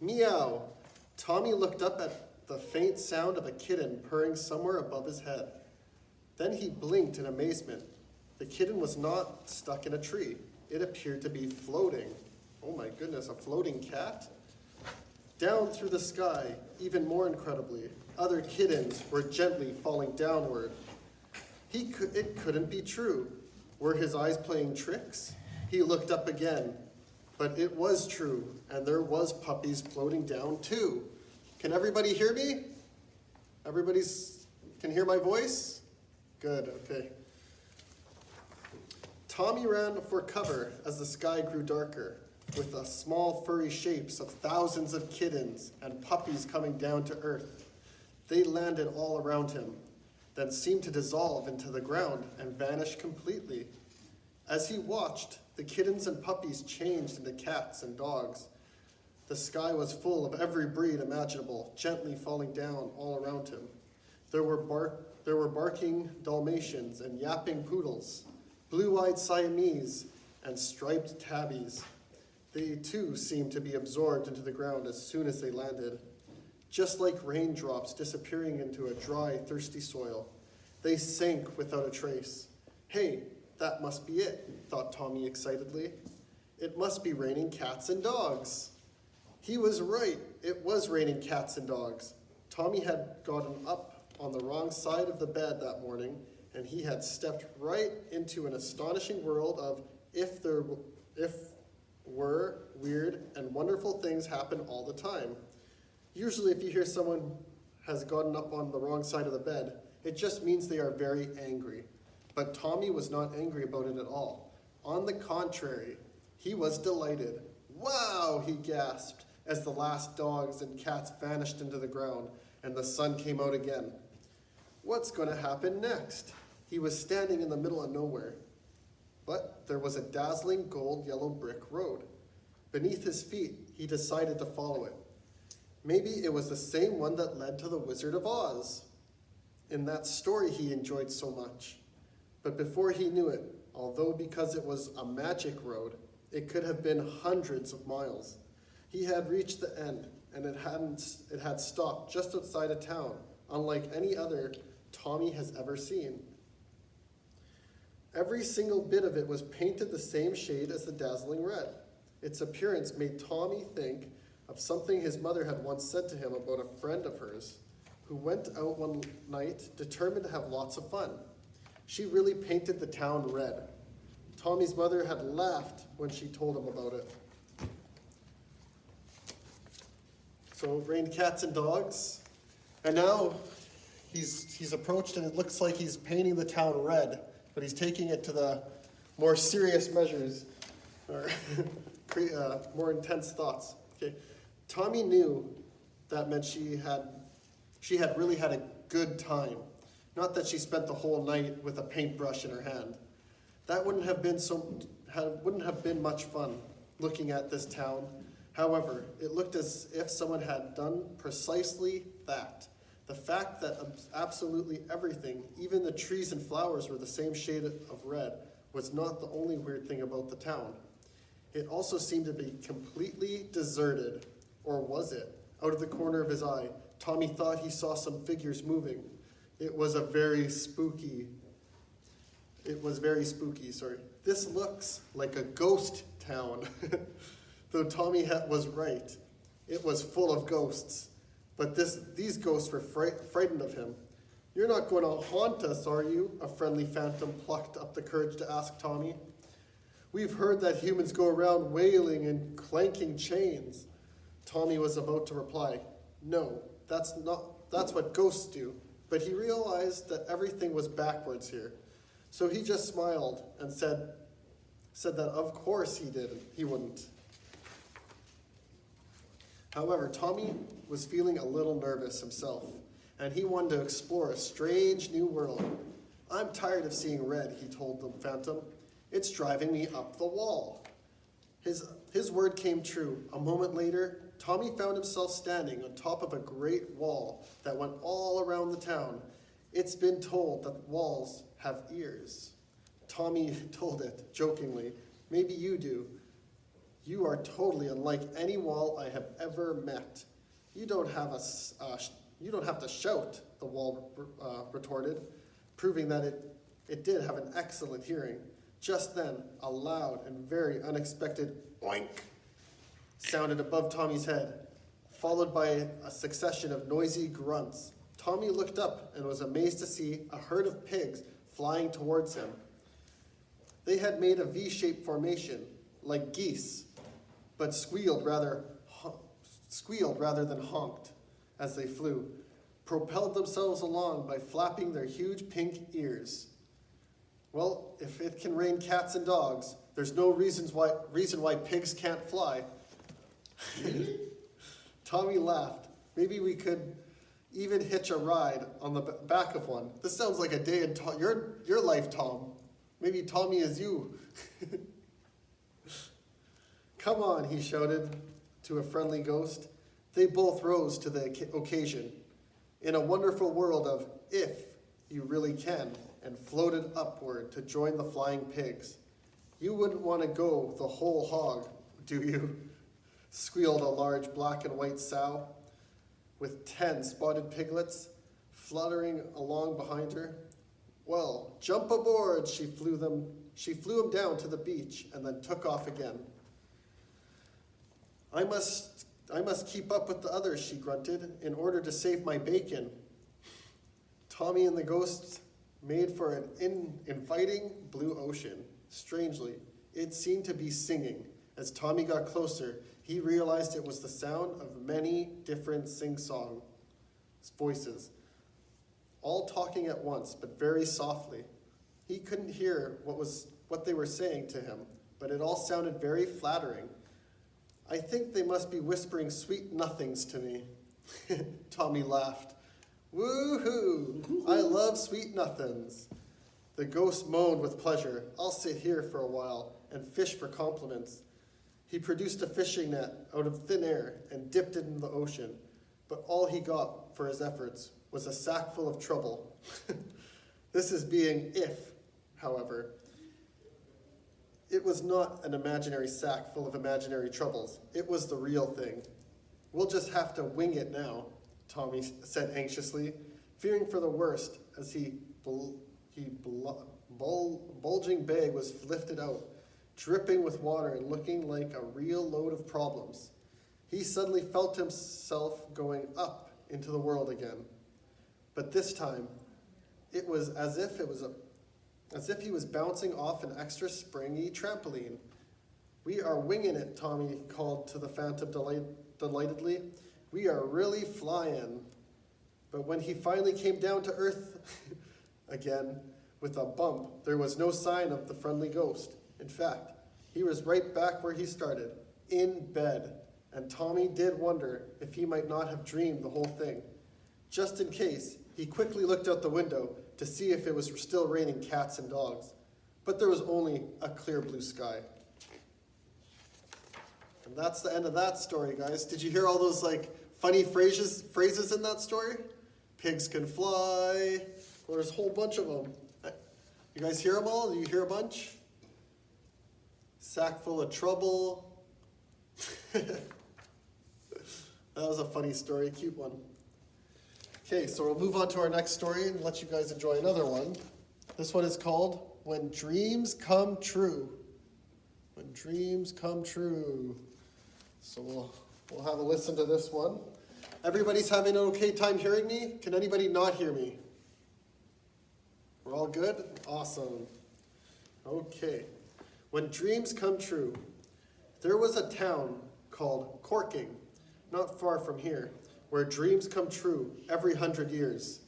Meow! Tommy looked up at the faint sound of a kitten purring somewhere above his head. Then he blinked in amazement. The kitten was not stuck in a tree. It appeared to be floating. Oh my goodness, a floating cat? Down through the sky, even more incredibly, other kittens were gently falling downward. It couldn't be true. Were his eyes playing tricks? He looked up again, but it was true, and there was puppies floating down too. Can everybody hear me? Everybody can hear my voice? Good, okay. Tommy ran for cover as the sky grew darker, with the small furry shapes of thousands of kittens and puppies coming down to earth. They landed all around him, then seemed to dissolve into the ground and vanish completely. As he watched, the kittens and puppies changed into cats and dogs. The sky was full of every breed imaginable, gently falling down all around him. There were barking Dalmatians and yapping poodles, blue-eyed Siamese, and striped tabbies. They too seemed to be absorbed into the ground as soon as they landed. Just like raindrops disappearing into a dry, thirsty soil, they sank without a trace. Hey, that must be it, thought Tommy excitedly. It must be raining cats and dogs. He was right, it was raining cats and dogs. Tommy had gotten up on the wrong side of the bed that morning, and he had stepped right into an astonishing world of if were weird and wonderful things happen all the time. Usually if you hear someone has gotten up on the wrong side of the bed, it just means they are very angry. But Tommy was not angry about it at all. On the contrary, he was delighted. Wow, he gasped as the last dogs and cats vanished into the ground and the sun came out again. What's going to happen next? He was standing in the middle of nowhere. But there was a dazzling gold-yellow brick road. Beneath his feet, he decided to follow it. Maybe it was the same one that led to the Wizard of Oz, in that story he enjoyed so much. But before he knew it, although because it was a magic road, it could have been hundreds of miles. He had reached the end, and it had stopped just outside of town, unlike any other Tommy has ever seen. Every single bit of it was painted the same shade as the dazzling red. Its appearance made Tommy think of something his mother had once said to him about a friend of hers who went out one night determined to have lots of fun. She really painted the town red. Tommy's mother had laughed when she told him about it. So it rained cats and dogs, and now he's approached and it looks like he's painting the town red, but he's taking it to the more serious measures, or more intense thoughts. Okay. Tommy knew that meant she had really had a good time. Not that she spent the whole night with a paintbrush in her hand. That wouldn't have been much fun looking at this town. However, it looked as if someone had done precisely that. The fact that absolutely everything, even the trees and flowers, were the same shade of red was not the only weird thing about the town. It also seemed to be completely deserted. Or was it? Out of the corner of his eye, Tommy thought he saw some figures moving. It was very spooky, sorry. This looks like a ghost town. Though Tommy was right. It was full of ghosts. But these ghosts were frightened of him. You're not going to haunt us, are you? A friendly phantom plucked up the courage to ask Tommy. We've heard that humans go around wailing and clanking chains. Tommy was about to reply, no, that's what ghosts do. But he realized that everything was backwards here. So he just smiled and said that of course he wouldn't. However, Tommy was feeling a little nervous himself, and he wanted to explore a strange new world. I'm tired of seeing red, he told the phantom. It's driving me up the wall. His word came true. A moment later, Tommy found himself standing on top of a great wall that went all around the town. It's been told that walls have ears. Tommy told it jokingly. Maybe you do. You are totally unlike any wall I have ever met. You don't have to shout, the wall retorted, proving that it did have an excellent hearing. Just then, a loud and very unexpected oink sounded above Tommy's head, followed by a succession of noisy grunts. Tommy looked up and was amazed to see a herd of pigs flying towards him. They had made a V-shaped formation, like geese, but squealed rather than honked as they flew, propelled themselves along by flapping their huge pink ears. Well, if it can rain cats and dogs, there's no reason why pigs can't fly. Tommy laughed. Maybe we could even hitch a ride on the back of one. This sounds like a day in your life, Tom. Maybe Tommy is you. Come on, he shouted to a friendly ghost. They both rose to the occasion. In a wonderful world of if you really can, and floated upward to join the flying pigs. You wouldn't want to go the whole hog, do you? Squealed a large black and white sow with 10 spotted piglets fluttering along behind her. Well, jump aboard, she flew him down to the beach and then took off again. I must keep up with the others, she grunted, in order to save my bacon. Tommy and the ghosts made for an inviting blue ocean. Strangely, it seemed to be singing. As Tommy got closer, he realized it was the sound of many different sing-song voices, all talking at once, but very softly. He couldn't hear what they were saying to him, but it all sounded very flattering. I think they must be whispering sweet nothings to me. Tommy laughed. Woo-hoo! I love sweet nothings. The ghost moaned with pleasure. I'll sit here for a while and fish for compliments. He produced a fishing net out of thin air and dipped it in the ocean, but all he got for his efforts was a sack full of trouble. This is being if, however. It was not an imaginary sack full of imaginary troubles. It was the real thing. We'll just have to wing it now, Tommy said anxiously, fearing for the worst as bulging bag was lifted out, dripping with water and looking like a real load of problems. He suddenly felt himself going up into the world again. But this time, it was as if he was bouncing off an extra springy trampoline. We are winging it, Tommy called to the phantom delightedly. We are really flying. But when he finally came down to earth again with a bump, there was no sign of the friendly ghost. In fact, he was right back where he started, in bed, and Tommy did wonder if he might not have dreamed the whole thing. Just in case, he quickly looked out the window to see if it was still raining cats and dogs, but there was only a clear blue sky. And that's the end of that story, guys. Did you hear all those funny phrases in that story? Pigs can fly. Well, there's a whole bunch of them. You guys hear them all? Do you hear a bunch? Sack full of trouble. That was a funny story, cute one. Okay, so we'll move on to our next story and let you guys enjoy another one. This one is called When Dreams Come True. When Dreams Come True. So we'll have a listen to this one. Everybody's having an okay time hearing me? Can anybody not hear me? We're all good? Awesome. Okay. When Dreams Come True. There was a town called Corking, not far from here, where dreams come true every 100 years.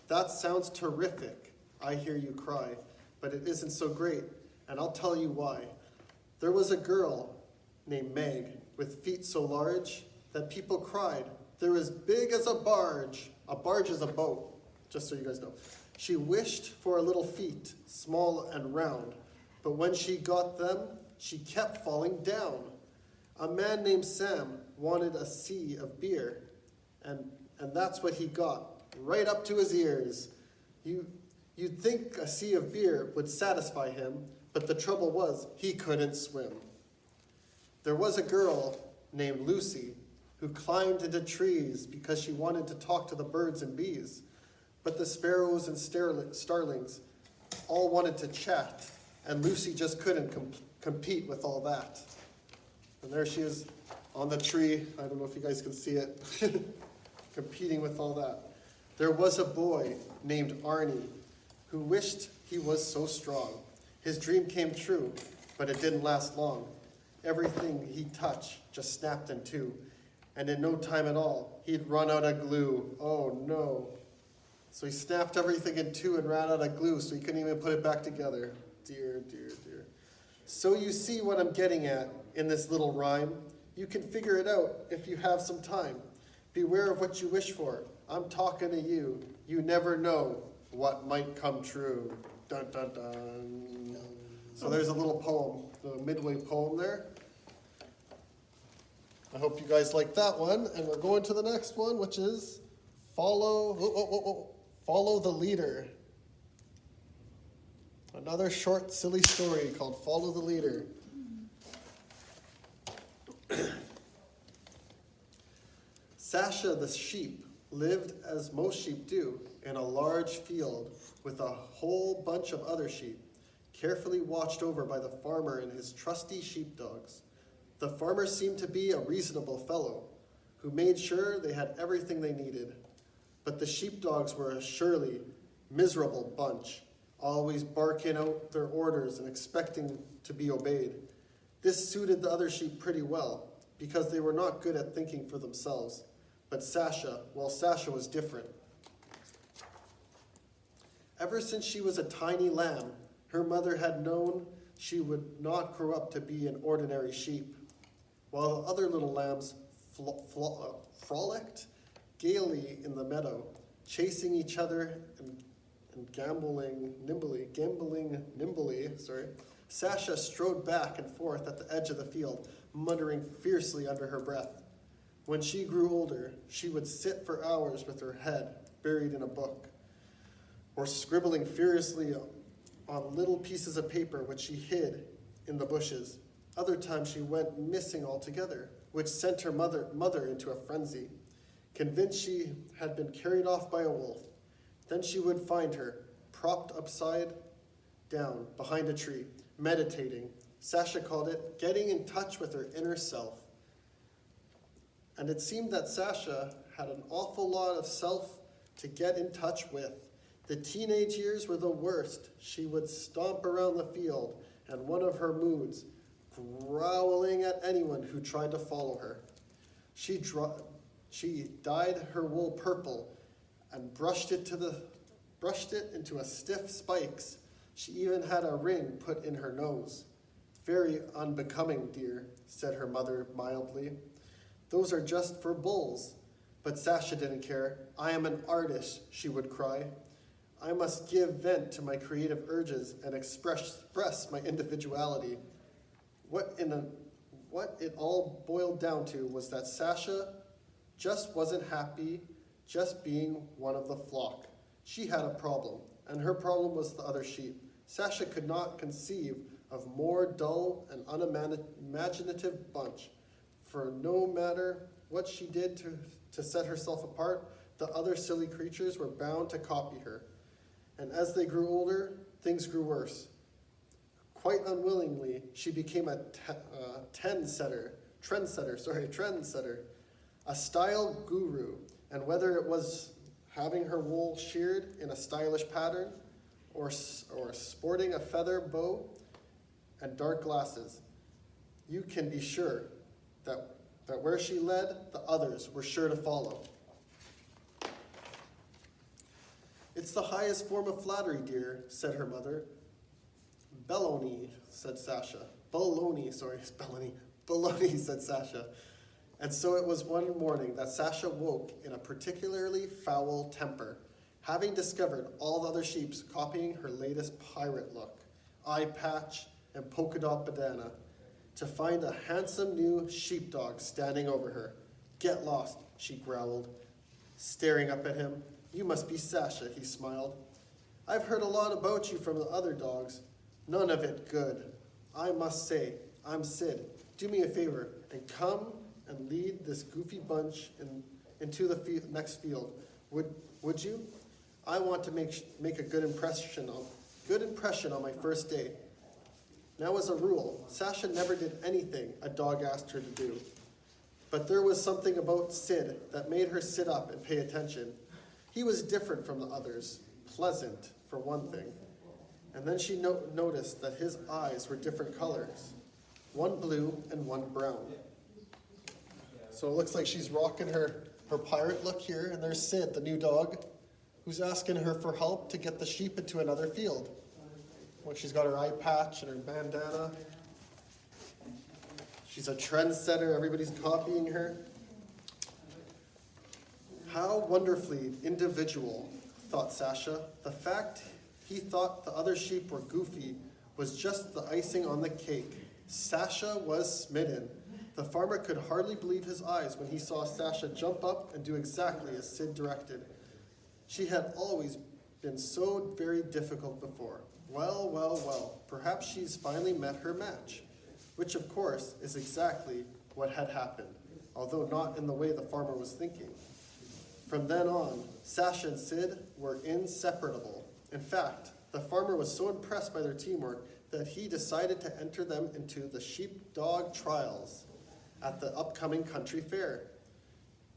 That sounds terrific, I hear you cry, but it isn't so great, and I'll tell you why. There was a girl named Meg with feet so large that people cried. They're as big as a barge. A barge is a boat, just so you guys know. She wished for a little feet, small and round, but when she got them, she kept falling down. A man named Sam wanted a sea of beer, and that's what he got, right up to his ears. You'd think a sea of beer would satisfy him, but the trouble was he couldn't swim. There was a girl named Lucy who climbed into trees because she wanted to talk to the birds and bees. But the sparrows and starlings all wanted to chat, and Lucy just couldn't compete with all that. And there she is on the tree. I don't know if you guys can see it. Competing with all that. There was a boy named Arnie who wished he was so strong. His dream came true, but it didn't last long. Everything he touched just snapped in two, and in no time at all, he'd run out of glue. Oh no. So he snapped everything in two and ran out of glue, so he couldn't even put it back together. Dear, dear, dear. So you see what I'm getting at in this little rhyme. You can figure it out if you have some time. Beware of what you wish for. I'm talking to you. You never know what might come true. Dun, dun, dun. So there's a little poem, the Midway poem there. I hope you guys like that one. And we're going to the next one, which is Follow the Leader. Another short, silly story called Follow the Leader. Sasha the sheep lived as most sheep do in a large field with a whole bunch of other sheep, carefully watched over by the farmer and his trusty sheepdogs. The farmer seemed to be a reasonable fellow who made sure they had everything they needed. But the sheepdogs were a surely miserable bunch, always barking out their orders and expecting to be obeyed. This suited the other sheep pretty well, because they were not good at thinking for themselves. But Sasha was different. Ever since she was a tiny lamb, her mother had known she would not grow up to be an ordinary sheep. While the other little lambs frolicked gaily in the meadow, chasing each other and gambling nimbly, Sasha strode back and forth at the edge of the field, muttering fiercely under her breath. When she grew older, she would sit for hours with her head buried in a book, or scribbling furiously on little pieces of paper which she hid in the bushes. Other times she went missing altogether, which sent her mother into a frenzy, convinced she had been carried off by a wolf. Then she would find her, propped upside down behind a tree, meditating. Sasha called it getting in touch with her inner self. And it seemed that Sasha had an awful lot of self to get in touch with. The teenage years were the worst. She would stomp around the field, and one of her moods, growling at anyone who tried to follow her. She dyed her wool purple and brushed it into a stiff spikes. She even had a ring put in her nose. Very unbecoming, dear, said her mother mildly. Those are just for bulls. But Sasha didn't care. I am an artist, she would cry. I must give vent to my creative urges and express my individuality. What it all boiled down to was that Sasha just wasn't happy just being one of the flock. She had a problem, and her problem was the other sheep. Sasha could not conceive of more dull and unimaginative bunch, for no matter what she did to set herself apart, the other silly creatures were bound to copy her. And as they grew older, things grew worse. Quite unwillingly, she became a trendsetter, a style guru, and whether it was having her wool sheared in a stylish pattern or sporting a feather bow and dark glasses, you can be sure that where she led, the others were sure to follow. It's the highest form of flattery, dear, said her mother. Baloney, said Sasha. Baloney, said Sasha. And so it was one morning that Sasha woke in a particularly foul temper, having discovered all the other sheep copying her latest pirate look, eye patch and polka dot bandana, to find a handsome new sheepdog standing over her. Get lost, she growled, staring up at him. You must be Sasha, he smiled. I've heard a lot about you from the other dogs. None of it good. I must say, I'm Sid. do me a favor and come and lead this goofy bunch into the next field. Would you? I want to make a good impression on my first day. Now, as a rule, Sasha never did anything a dog asked her to do. But there was something about Sid that made her sit up and pay attention. He was different from the others, pleasant, for one thing. And then she noticed that his eyes were different colors, one blue and one brown. So it looks like she's rocking her pirate look here, and there's Sid, the new dog, who's asking her for help to get the sheep into another field. Well, she's got her eye patch and her bandana. She's a trendsetter. Everybody's copying her. How wonderfully individual, thought Sasha. The fact he thought the other sheep were goofy was just the icing on the cake. Sasha was smitten. The farmer could hardly believe his eyes when he saw Sasha jump up and do exactly as Sid directed. She had always been so very difficult before. Well, perhaps she's finally met her match, which of course is exactly what had happened, although not in the way the farmer was thinking. From then on, Sasha and Sid were inseparable. In fact, the farmer was so impressed by their teamwork that he decided to enter them into the sheepdog trials at the upcoming country fair.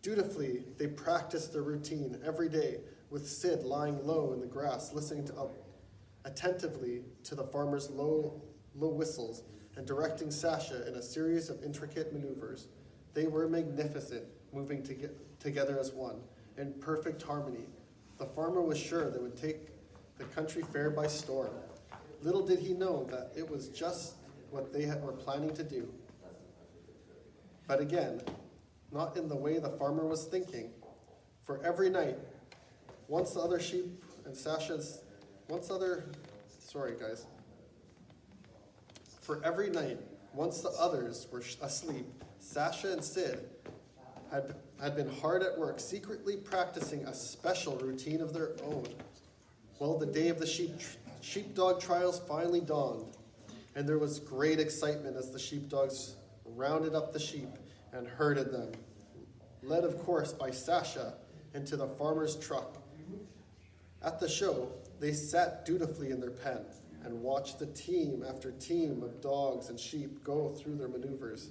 Dutifully, they practiced their routine every day, with Sid lying low in the grass, listening attentively to the farmer's low whistles and directing Sasha in a series of intricate maneuvers. They were magnificent, moving together as one, in perfect harmony. The farmer was sure they would take the country fair by storm. Little did he know that it was just what they were planning to do. But again, not in the way the farmer was thinking. For every night, once the other sheep and Sasha's, For every night, once the others were asleep, Sasha and Sid had been hard at work, secretly practicing a special routine of their own. Well, the day of the sheepdog trials finally dawned, and there was great excitement as the sheepdogs rounded up the sheep and herded them, led of course by Sasha, into the farmer's truck. At the show, they sat dutifully in their pen and watched the team after team of dogs and sheep go through their maneuvers.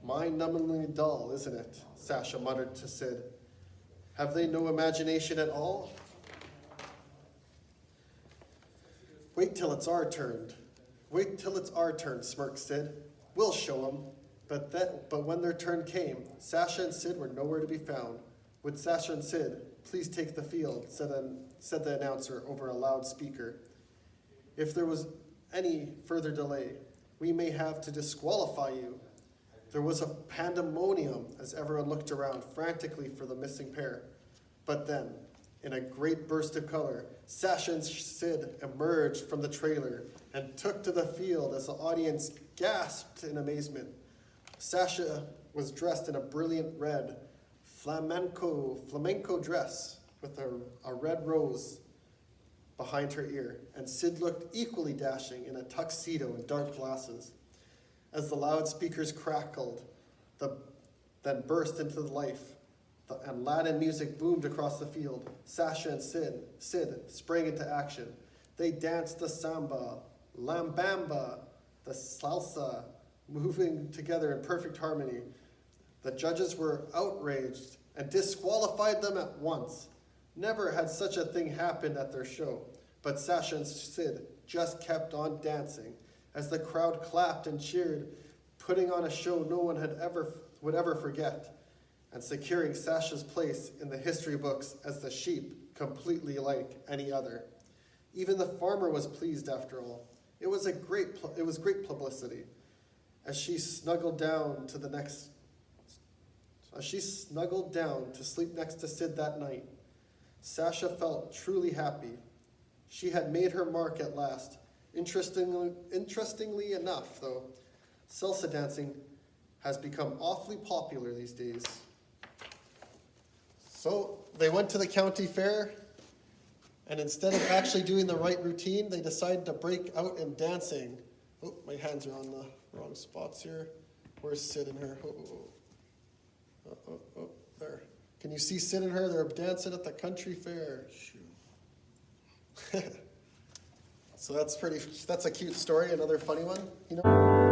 Mind-numbingly dull, isn't it? Sasha muttered to Sid. Have they no imagination at all? Wait till it's our turn. Wait till it's our turn, smirked Sid. We'll show them. But when their turn came, Sasha and Sid were nowhere to be found. Would Sasha and Sid please take the field, said the announcer over a loudspeaker. If there was any further delay, we may have to disqualify you. There was a pandemonium as everyone looked around frantically for the missing pair. But then, in a great burst of color, Sasha and Sid emerged from the trailer and took to the field as the audience gasped in amazement. Sasha was dressed in a brilliant red flamenco dress with a red rose behind her ear, and Sid looked equally dashing in a tuxedo and dark glasses. As the loudspeakers crackled, then burst into life, and Latin music boomed across the field, Sasha and Sid sprang into action. They danced the samba, lambamba, the salsa, moving together in perfect harmony. The judges were outraged and disqualified them at once. Never had such a thing happened at their show, but Sasha and Sid just kept on dancing as the crowd clapped and cheered, putting on a show no one would ever forget, and securing Sasha's place in the history books as the sheep completely like any other. Even the farmer was pleased after all. It was great publicity. As she snuggled down to sleep next to Sid that night, Sasha felt truly happy. She had made her mark at last. Interestingly enough, though, salsa dancing has become awfully popular these days. So they went to the county fair, and instead of actually doing the right routine, they decided to break out in dancing. Oh, my hands are on the wrong spots here. Where's Sid and her? Oh, there. Can you see Sid and her? They're dancing at the country fair. So that's a cute story, another funny one, you know?